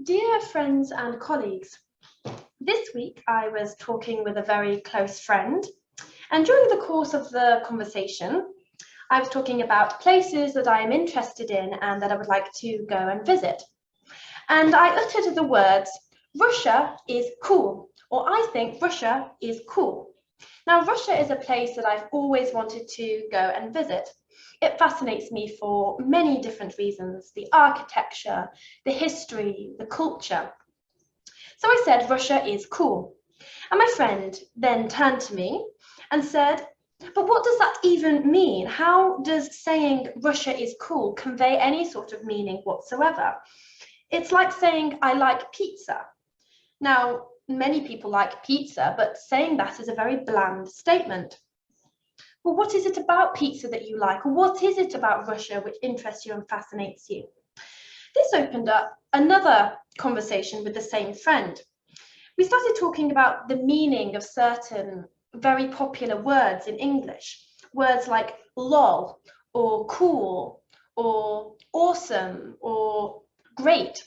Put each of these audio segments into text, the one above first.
Dear friends and colleagues, this week I was talking with a very close friend, and during the course of the conversation, I was talking about places that I am interested in and that I would like to go and visit. And I uttered the words, Russia is cool, or I think Russia is cool. Now, Russia is a place that I've always wanted to go and visit. It fascinates me for many different reasons, the architecture, the history, the culture. So I said, Russia is cool. And my friend then turned to me and said, but what does that even mean? How does saying Russia is cool convey any sort of meaning whatsoever? It's like saying, I like pizza. Now, many people like pizza, but saying that is a very bland statement. Well, what is it about pizza that you like? Or what is it about Russia which interests you and fascinates you? This opened up another conversation with the same friend. We started talking about the meaning of certain very popular words in English. Words like lol, or cool, or awesome, or great.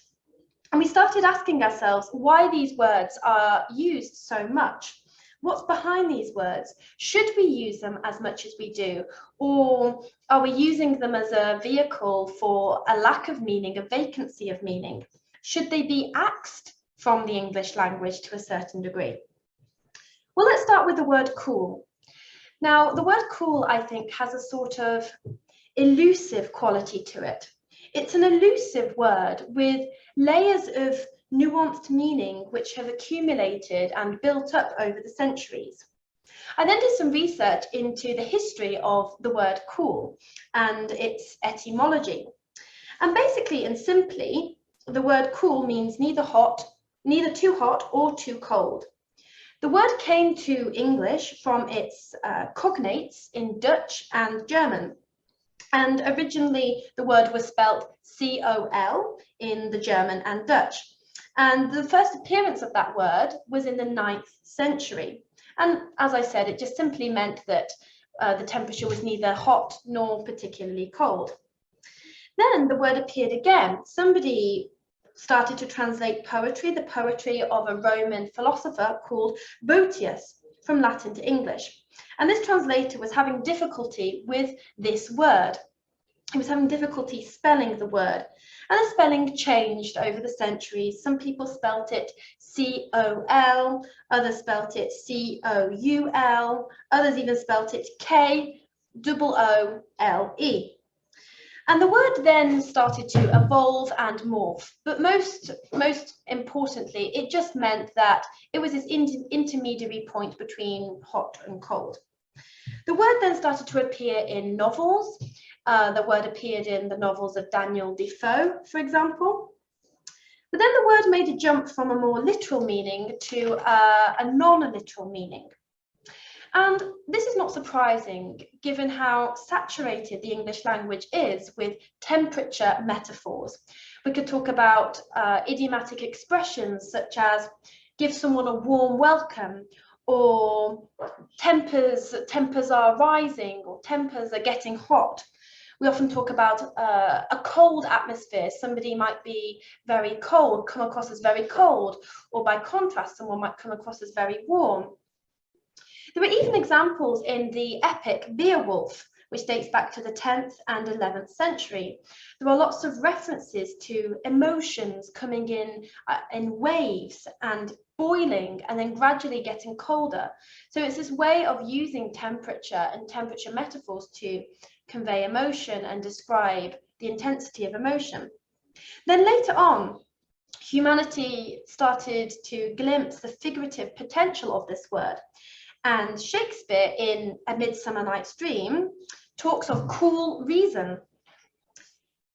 And we started asking ourselves why these words are used so much. What's behind these words? Should we use them as much as we do? Or are we using them as a vehicle for a lack of meaning, a vacancy of meaning? Should they be axed from the English language to a certain degree? Well, let's start with the word cool. Now, the word cool, I think, has a sort of elusive quality to it. It's an elusive word with layers of nuanced meaning which have accumulated and built up over the centuries. I then did some research into the history of the word cool and its etymology. And basically and simply, the word cool means neither too hot or too cold. The word came to English from its cognates in Dutch and German. And originally the word was spelt C-O-L in the German and Dutch. And the first appearance of that word was in the 9th century. And as I said, it just simply meant that the temperature was neither hot nor particularly cold. Then the word appeared again. Somebody started to translate poetry, the poetry of a Roman philosopher called Boethius, from Latin to English. And this translator was having difficulty with this word. He was having difficulty spelling the word. And the spelling changed over the centuries. Some people spelt it C-O-L, others spelt it C-O-U-L, others even spelt it K-O-O-L-E. And the word then started to evolve and morph, but most importantly, it just meant that it was this intermediary point between hot and cold. The word then started to appear in novels. The word appeared in the novels of Daniel Defoe, for example. But then the word made a jump from a more literal meaning to a non-literal meaning. And this is not surprising, given how saturated the English language is with temperature metaphors. We could talk about idiomatic expressions such as give someone a warm welcome, or tempers are rising, or tempers are getting hot. We often talk about a cold atmosphere. Somebody might be very cold, come across as very cold, or by contrast, someone might come across as very warm. There were even examples in the epic Beowulf, which dates back to the 10th and 11th century. There are lots of references to emotions coming in waves and boiling and then gradually getting colder. So it's this way of using temperature and temperature metaphors to convey emotion and describe the intensity of emotion. Then later on, humanity started to glimpse the figurative potential of this word. And Shakespeare, in A Midsummer Night's Dream, talks of cool reason.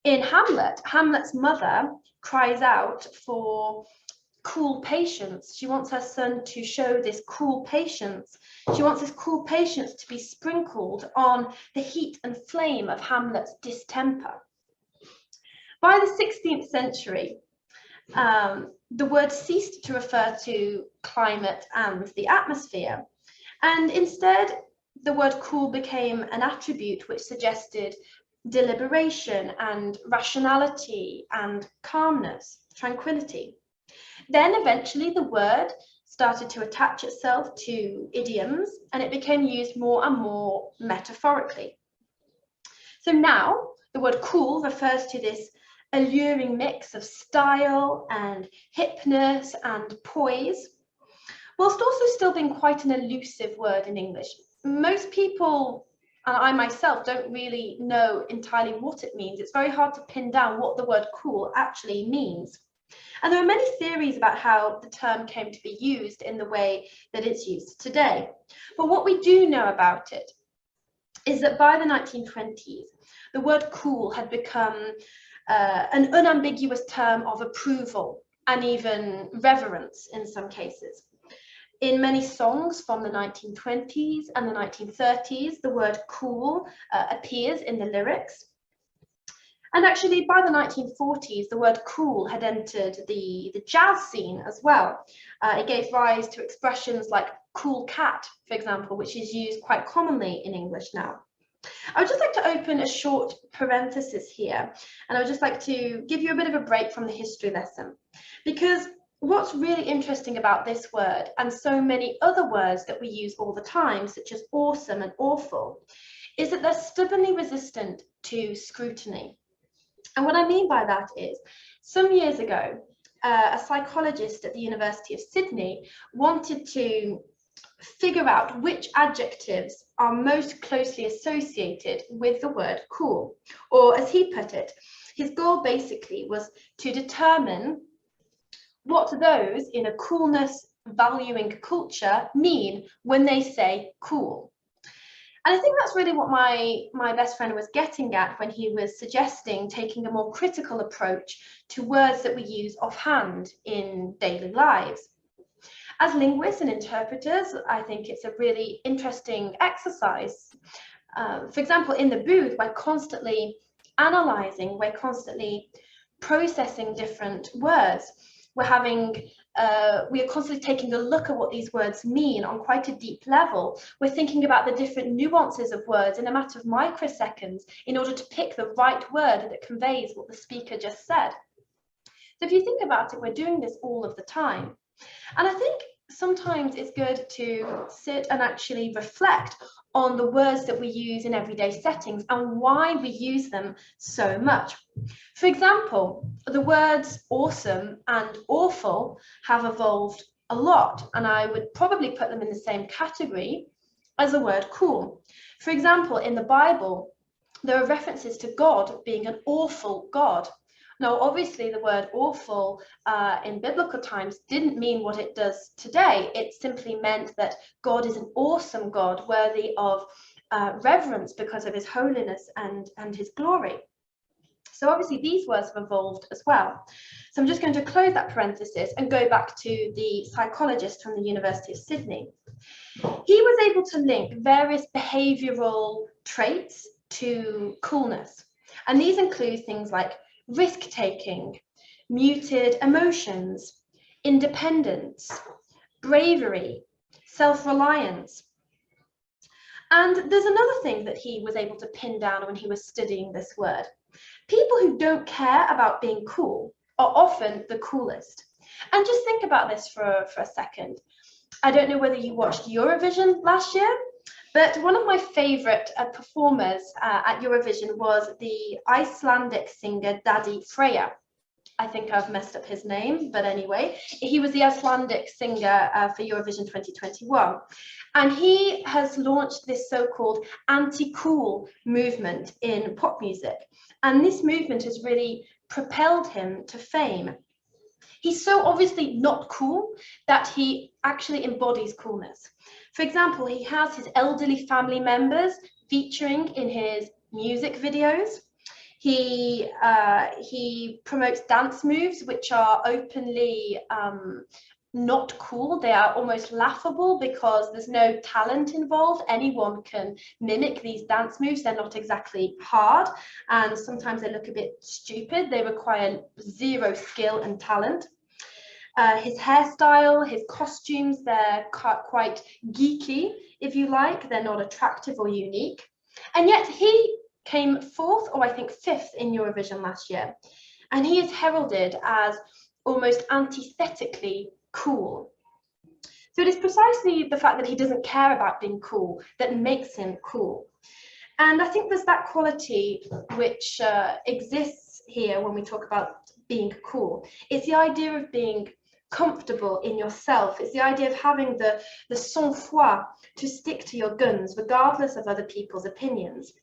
In Hamlet, Hamlet's mother cries out for cool patience. She wants her son to show this cool patience. She wants this cool patience to be sprinkled on the heat and flame of Hamlet's distemper. By the 16th century, the word ceased to refer to climate and the atmosphere. And instead, the word cool became an attribute which suggested deliberation and rationality and calmness, tranquility. Then eventually the word started to attach itself to idioms and it became used more and more metaphorically. So now the word cool refers to this alluring mix of style and hipness and poise, whilst also still being quite an elusive word in English. Most people, and I myself, don't really know entirely what it means. It's very hard to pin down what the word cool actually means. And there are many theories about how the term came to be used in the way that it's used today. But what we do know about it is that by the 1920s, the word cool had become an unambiguous term of approval and even reverence in some cases. In many songs from the 1920s and the 1930s, the word cool appears in the lyrics. And actually, by the 1940s, the word cool had entered the jazz scene as well. It gave rise to expressions like cool cat, for example, which is used quite commonly in English now. I would just like to open a short parenthesis here, and I would just like to give you a bit of a break from the history lesson, because what's really interesting about this word and so many other words that we use all the time, such as awesome and awful, is that they're stubbornly resistant to scrutiny. And what I mean by that is, some years ago, a psychologist at the University of Sydney wanted to figure out which adjectives are most closely associated with the word cool. Or as he put it, his goal basically was to determine what those in a coolness valuing culture mean when they say cool. And I think that's really what my best friend was getting at when he was suggesting taking a more critical approach to words that we use offhand in daily lives. As linguists and interpreters, I think it's a really interesting exercise. For example, in the booth, we're constantly analysing, we're constantly processing different words. We are constantly taking a look at what these words mean on quite a deep level. We're thinking about the different nuances of words in a matter of microseconds in order to pick the right word that conveys what the speaker just said. So if you think about it, we're doing this all of the time. And I think sometimes it's good to sit and actually reflect on the words that we use in everyday settings and why we use them so much. For example, the words awesome and awful have evolved a lot, and I would probably put them in the same category as the word cool. For example, in the Bible, there are references to God being an awful God. Now, obviously, the word awful in biblical times didn't mean what it does today. It simply meant that God is an awesome God, worthy of reverence because of his holiness and his glory. So obviously, these words have evolved as well. So I'm just going to close that parenthesis and go back to the psychologist from the University of Sydney. He was able to link various behavioural traits to coolness. And these include things like risk-taking, muted emotions, independence, bravery, self-reliance. And there's another thing that he was able to pin down when he was studying this word. People who don't care about being cool are often the coolest. And just think about this for a second. I don't know whether you watched Eurovision last year, but one of my favourite performers at Eurovision was the Icelandic singer Daði Freyr. I think I've messed up his name, but anyway, he was the Icelandic singer for Eurovision 2021. And he has launched this so-called anti-cool movement in pop music. And this movement has really propelled him to fame. He's so obviously not cool that he actually embodies coolness. For example, he has his elderly family members featuring in his music videos. He promotes dance moves which are openly not cool. They are almost laughable because there's no talent involved. Anyone can mimic these dance moves. They're not exactly hard, and sometimes they look a bit stupid. They require zero skill and talent. His hairstyle, his costumes, they're quite geeky, if you like. They're not attractive or unique. And yet he came 4th or I think 5th in Eurovision last year. And he is heralded as almost antithetically cool. So it is precisely the fact that he doesn't care about being cool that makes him cool. And I think there's that quality which exists here when we talk about being cool. It's the idea of being comfortable in yourself. It's the idea of having the sang-froid to stick to your guns, regardless of other people's opinions.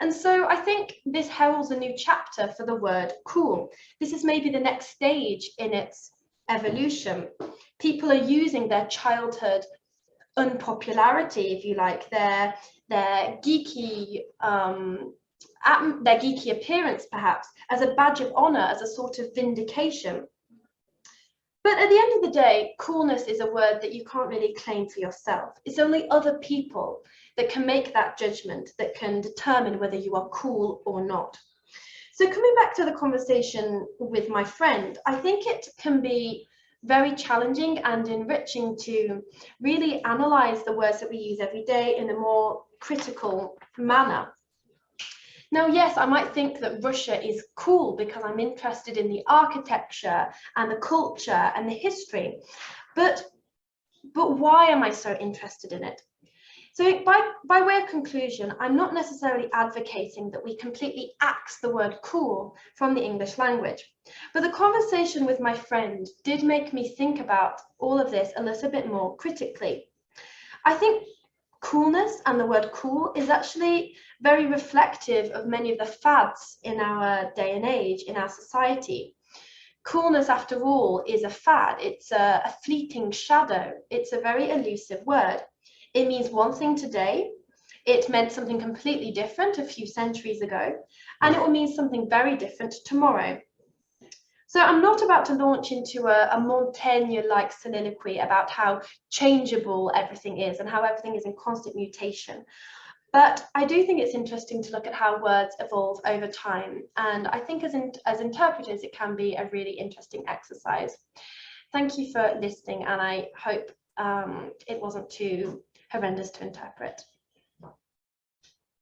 And so I think this heralds a new chapter for the word cool. This is maybe the next stage in its evolution. People are using their childhood unpopularity, if you like, their geeky appearance perhaps, as a badge of honor, as a sort of vindication. But at the end of the day, coolness is a word that you can't really claim for yourself. It's only other people that can make that judgment, that can determine whether you are cool or not. So coming back to the conversation with my friend, I think it can be very challenging and enriching to really analyze the words that we use every day in a more critical manner. Now, yes, I might think that Russia is cool because I'm interested in the architecture and the culture and the history, but why am I so interested in it? So by way of conclusion, I'm not necessarily advocating that we completely axe the word cool from the English language, but the conversation with my friend did make me think about all of this a little bit more critically. I think coolness and the word cool is actually very reflective of many of the fads in our day and age, in our society. Coolness, after all, is a fad. It's a fleeting shadow. It's a very elusive word. It means one thing today, it meant something completely different a few centuries ago, and it will mean something very different tomorrow. So I'm not about to launch into a Montaigne-like soliloquy about how changeable everything is and how everything is in constant mutation. But I do think it's interesting to look at how words evolve over time. And I think as interpreters, it can be a really interesting exercise. Thank you for listening, and I hope it wasn't too horrendous to interpret.